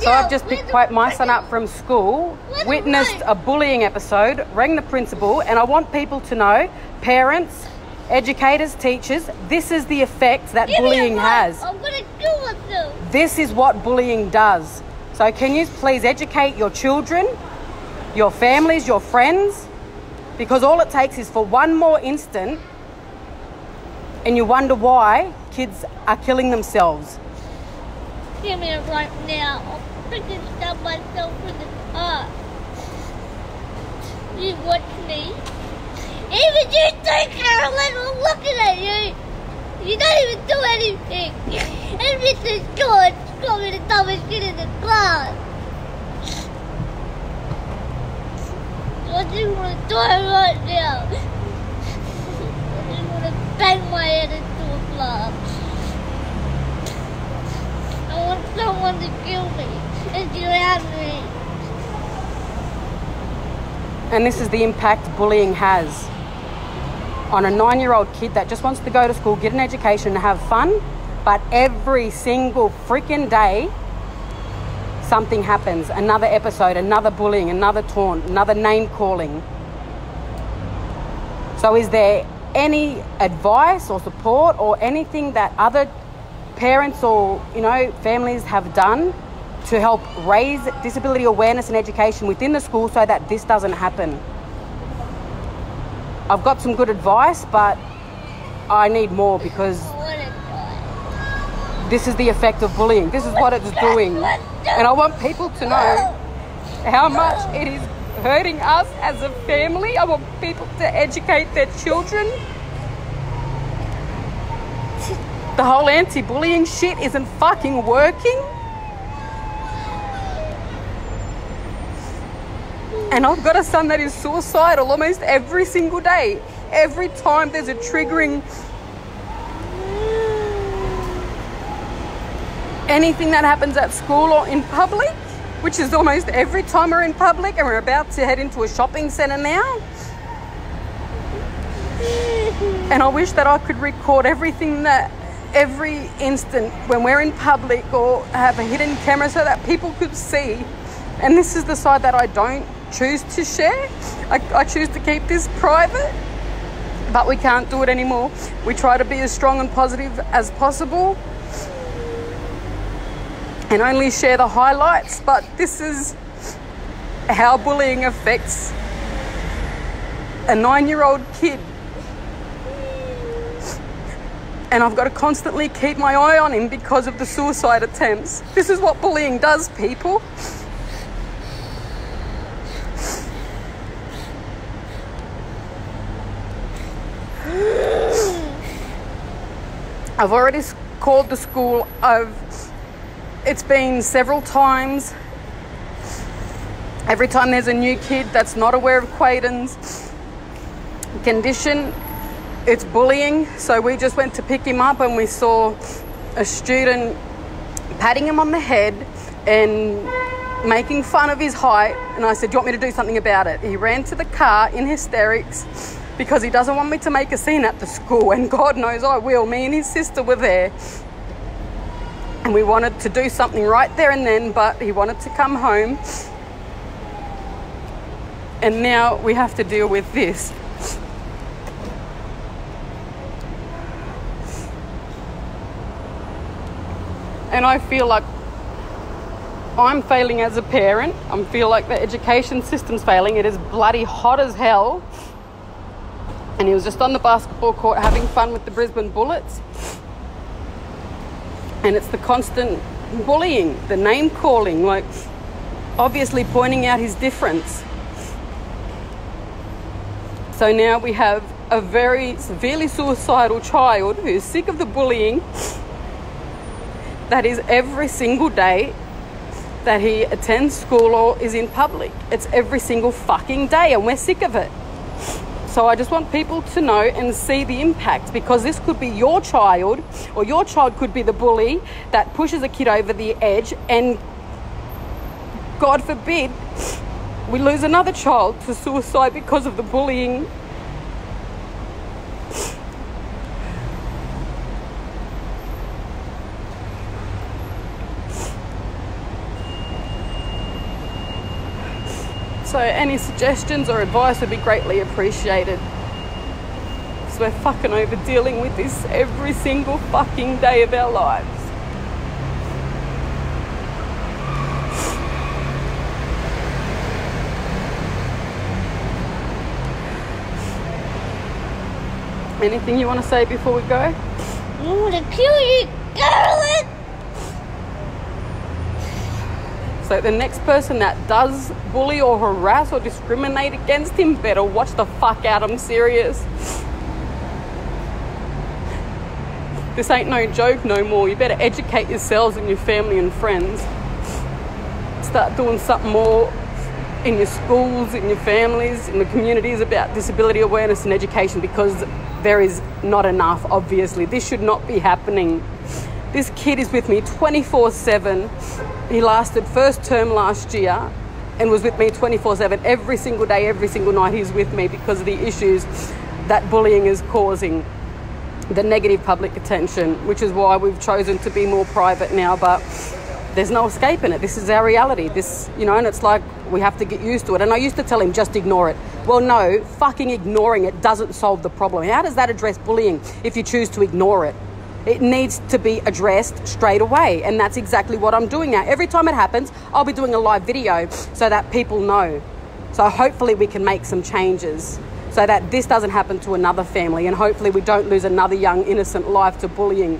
So I've just picked my son up from school, witnessed a bullying episode, rang the principal, and I want people to know, parents, educators, teachers, this is the effect that bullying has. I'm going to kill myself. This is what bullying does. So can you please educate your children, your families, your friends? Because all it takes is for one more instant and you wonder why kids are killing themselves. Give me it right now. I'll freaking stab myself in the heart. You watch me. Even you too, Carolyn, I'm looking at you. You don't even do anything. And Mr. George got me the dumbest shit in the class. I just want to die right now. I just want to bang my head into a glass. I want someone to kill me and drown me. And this is the impact bullying has on a 9-year-old kid that just wants to go to school, get an education and have fun, but every single freaking day something happens, another episode, another bullying, another taunt, another name calling. So is there any advice or support or anything that other parents or, families have done to help raise disability awareness and education within the school so that this doesn't happen? I've got some good advice, but I need more because this is the effect of bullying. This is what it's doing. And I want people to know how much it is hurting us as a family. I want people to educate their children. The whole anti-bullying shit isn't fucking working. And I've got a son that is suicidal almost every single day. Every time there's a triggering anything that happens at school or in public, which is almost every time we're in public, and we're about to head into a shopping centre now. And I wish that I could record everything every instant when we're in public or have a hidden camera so that people could see. And this is the side that I don't choose to share. I choose to keep this private, but we can't do it anymore. We try to be as strong and positive as possible and only share the highlights, but this is how bullying affects a 9-year-old kid. And I've got to constantly keep my eye on him because of the suicide attempts. This is what bullying does, people. I've already called the school. It's been several times. Every time there's a new kid that's not aware of Quaden's condition, it's bullying. So we just went to pick him up and we saw a student patting him on the head and making fun of his height. And I said, "Do you want me to do something about it?" He ran to the car in hysterics because he doesn't want me to make a scene at the school. And God knows I will. Me and his sister were there. And we wanted to do something right there and then, but he wanted to come home. And now we have to deal with this. And I feel like I'm failing as a parent. I feel like the education system's failing. It is bloody hot as hell. And he was just on the basketball court having fun with the Brisbane Bullets. And it's the constant bullying, the name calling, like obviously pointing out his difference. So now we have a very severely suicidal child who's sick of the bullying that is every single day that he attends school or is in public. It's every single fucking day and we're sick of it. So I just want people to know and see the impact, because this could be your child, or your child could be the bully that pushes a kid over the edge, and God forbid we lose another child to suicide because of the bullying. So any suggestions or advice would be greatly appreciated. Because we're fucking over dealing with this every single fucking day of our lives. Anything you want to say before we go? I want to kill you, Carolyn! So the next person that does bully or harass or discriminate against him better watch the fuck out. I'm serious. This ain't no joke no more. You better educate yourselves and your family and friends. Start doing something more in your schools, in your families, in the communities about disability awareness and education, because there is not enough, obviously. This should not be happening. This kid is with me 24/7. He lasted first term last year and was with me 24/7 every single day, every single night. He's with me because of the issues that bullying is causing, the negative public attention, which is why we've chosen to be more private now. But there's no escaping it. This is our reality. This, you know, and it's like we have to get used to it. And I used to tell him, just ignore it. Well, no, fucking ignoring it doesn't solve the problem. How does that address bullying if you choose to ignore it? It needs to be addressed straight away. And that's exactly what I'm doing now. Every time it happens, I'll be doing a live video so that people know. So hopefully we can make some changes so that this doesn't happen to another family, and hopefully we don't lose another young innocent life to bullying.